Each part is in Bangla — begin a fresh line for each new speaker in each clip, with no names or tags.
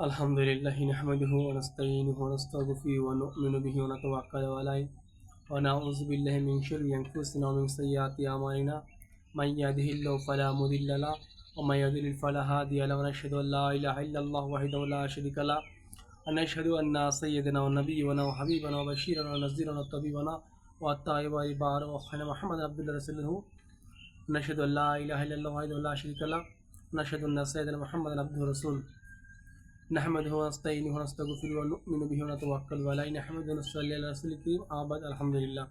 আলহামদুলিল্লাহি নাহমাদুহু ওয়া নাস্তাঈনুহু ওয়া নাস্তাগফিরুহু ওয়া নু'মিনু বিহি ওয়া নাতাওয়াক্কালু আলাইহি ওয়া নাউযু বিল্লাহি মিন শাররি আনফুসিনা ওয়া মিন সাইয়্যাতি আ'মালিনা মান ইয়াহদিহিল্লাহু ফালা মুদিল্লা লাহু ওয়া মান ইউদ্লিল ফালা হাদিয়া লাহু ওয়া নাশহাদু আল্লা ইলাহা ইল্লাল্লাহু ওয়াহদাহু লা শারীকা লাহু ওয়া নাশহাদু আন্না সাইয়্যিদানা ওয়া নাবিয়্যিনা ওয়া হাবিবানা ওয়া বাশীরানা ওয়া নাযীরানা ওয়া তাবিবানা ওয়া আত-তাইয়্যিবাল বারা ওয়া খানা মুহাম্মাদান আবদুল্লাহি ওয়া রাসূলুহু ওয়া নাশহাদু আল্লা ইলাহা ইল্লাল্লাহু ওয়াহদাহু লা শারীকা লাহু ওয়া নাশহাদু আন্না সাইয়্যিদানা মুহাম্মাদান আবদুহু ওয়া রাসূলুহু নাহমাদুহু ওয়া নাস্তাঈনুহু ওয়া নাস্তাগফিরুহু ওয়া নু'মিনু বিহি ওয়া নাতাওয়াক্কালু আলাইহি নাহমাদুহু ওয়া নুসাল্লি আলা রাসূলিল কারীম আবাদ আলহামদুলিল্লাহ।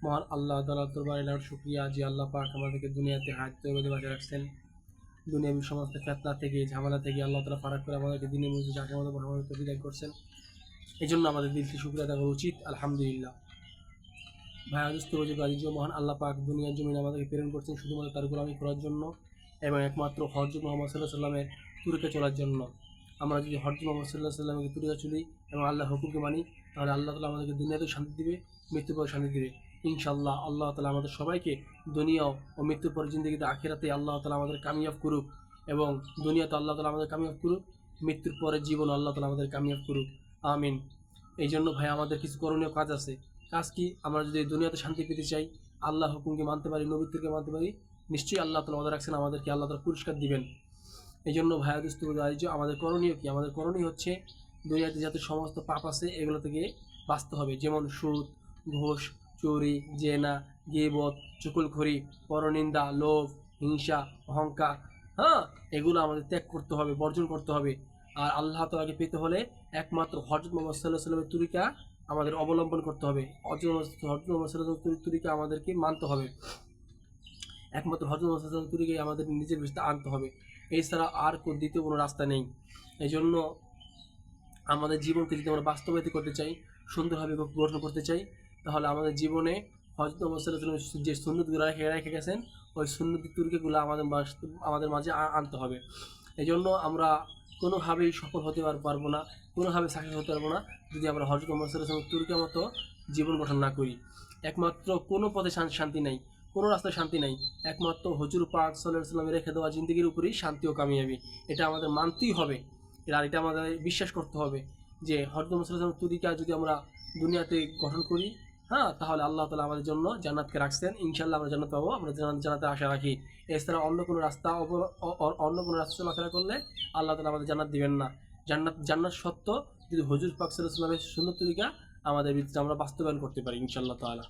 মহান আল্লাহ তাআলার দরবারে লাখ শুকরিয়া যে আল্লাহ পাক আমাদেরকে দুনিয়াতে হায়াত তৈয়বা বাঁচিয়ে রাখছেন। দুনিয়াবী সমস্ত ফিতনা থেকে ঝামেলা থেকে আল্লাহ তাআলা ফারাক করে আমাদেরকে দিনের মধ্যে জাতীয় মতো বড় তৌফিক করছেন। এই জন্য আমাদের দিল থেকে শুকরিয়া আদায় করা উচিত। আলহামদুলিল্লাহ। ভাই দোস্ত যে মহান আল্লাহ পাক দুনিয়ার জমিনে আমাদেরকে প্রেরণ করছেন শুধুমাত্র তার গোলামি করার জন্য এবং একমাত্র হযরত মুহাম্মদ সাল্লাল্লাহু আলাইহি ওয়াসাল্লামের তুরুকে চলার জন্য। আমরা যদি হযরত মুহাম্মদ সাল্লাল্লাহু আলাইহি ওয়াসাল্লামের তুরুকে চলি এবং আল্লাহর হুকুমকে মানি, তাহলে আল্লাহ তাআলা আমাদেরকে দুনিয়াতেও শান্তি দিবে, মৃত্যুর পর শান্তি দিবে ইনশাআল্লাহ। আল্লাহ তাআলা আমাদের সবাইকে দুনিয়া ও মৃত্যুর পর জিন্দেগিতে আখিরাতে আল্লাহ তাআলা আমাদের কামিয়াব করুক এবং দুনিয়াতে আল্লাহ তাআলা আমাদের কামিয়াব করুক, মৃত্যুর পরের জীবন আল্লাহ তাআলা আমাদের কামিয়াব করুক, আমিন। এই জন্য ভাই আমাদের কিছু করণীয় কাজ আছে। কাজ কি? আমরা যদি দুনিয়াতে শান্তি পেতে চাই, আল্লাহ হুকুমকে মানতে পারি, নবীকে মানতে পারি, নিশ্চয়ই আল্লাহ তাআলা ওয়াদা রাখছেন আমাদেরকে আল্লাহ তাআলা পুরস্কার দিবেন। এই জন্য ভাইয়া দোস্ত আমাদের করণীয় কি? আমাদের করণীয় হচ্ছে দুনিয়াতে যত সমস্ত পাপ আছে এগুলো থেকে বাঁচতে হবে। যেমন সুদ, ঘুষ, চুরি, জেনা, গীবত, চুগলখড়ি, পরনিন্দা, লোভ, হিংসা, অহংকার, এগুলো আমাদের ত্যাগ করতে হবে, বর্জন করতে হবে। আর আল্লাহ তাআলাকে পেতে হলে একমাত্র হযরত মুহাম্মদ সাল্লাল্লাহু আলাইহি ওয়াসাল্লামের তরিকা আমাদের অবলম্বন করতে হবে। হযরত মুহাম্মদ সাল্লাল্লাহু আলাইহি ওয়াসাল্লামের তরিকা আমাদেরকে মানতে হবে। একমাত্র হযরত মুহাম্মদ সাল্লাল্লাহু আলাইহি ওয়াসাল্লামের তরিকাই আমাদের নিজের ভিতরে আনতে হবে। এছাড়া আর দ্বিতীয় কোনো রাস্তা নেই। এই জন্য আমাদের জীবনকে যদি আমরা বাস্তবায়িত করতে চাই, সুন্দরভাবে গঠন করতে চাই, তাহলে আমাদের জীবনে হযরত মুহাম্মদ সাল্লাল্লাহু আলাইহি ওয়াসাল্লাম যে সুন্নতগুলো রেখে গেছেন, ওই সুন্নতি তরিকাগুলো আমাদের মাঝে আনতে হবে। এই জন্য আমরা কোনোভাবেই সফল হতে পারবো না, কোনোভাবে সাকসেস হতে পারবো না যদি আমরা হযরত মুহাম্মদ সাল্লাল্লাহু আলাইহি ওয়াসাল্লামের তরিকা মতো জীবন গঠন না করি। একমাত্র কোনো পথে শান্তি নাই, কোনো রাস্তায় শান্তি নাই, একমাত্র হুজুর পাক সাল্লাল্লাহু আলাইহি ওয়াসাল্লামের রেখে দেওয়া জিন্দেগির উপরেই শান্তি ও কামিয়াবি। এটা আমাদের মানতেই হবে, আর এটা আমাদের বিশ্বাস করতে হবে যে হযরত মুহাম্মদ সাল্লাল্লাহু আলাইহি ওয়াসাল্লামের তরিকা যদি আমরা দুনিয়াতে গঠন করি, তাহলে আল্লাহ তাআলা আমাদের জন্য জান্নাতকে রাখছেন। ইনশাআল্লাহ আমরা জান্নাত পাবো, আমরা জান্নাতের আশা রাখি। এছাড়া অন্য কোনো রাস্তা চলাফেরা করলে আল্লাহ তাআলা আমাদের জান্নাত দিবেন না। জান্নাত সত্য যদি হুজুর পাক সাল্লাল্লাহু আলাইহি ওয়াসাল্লামের সুন্নাত তরিকা আমাদের ভিতরে আমরা বাস্তবায়ন করতে পারি ইনশাআল্লাহ তাআলা।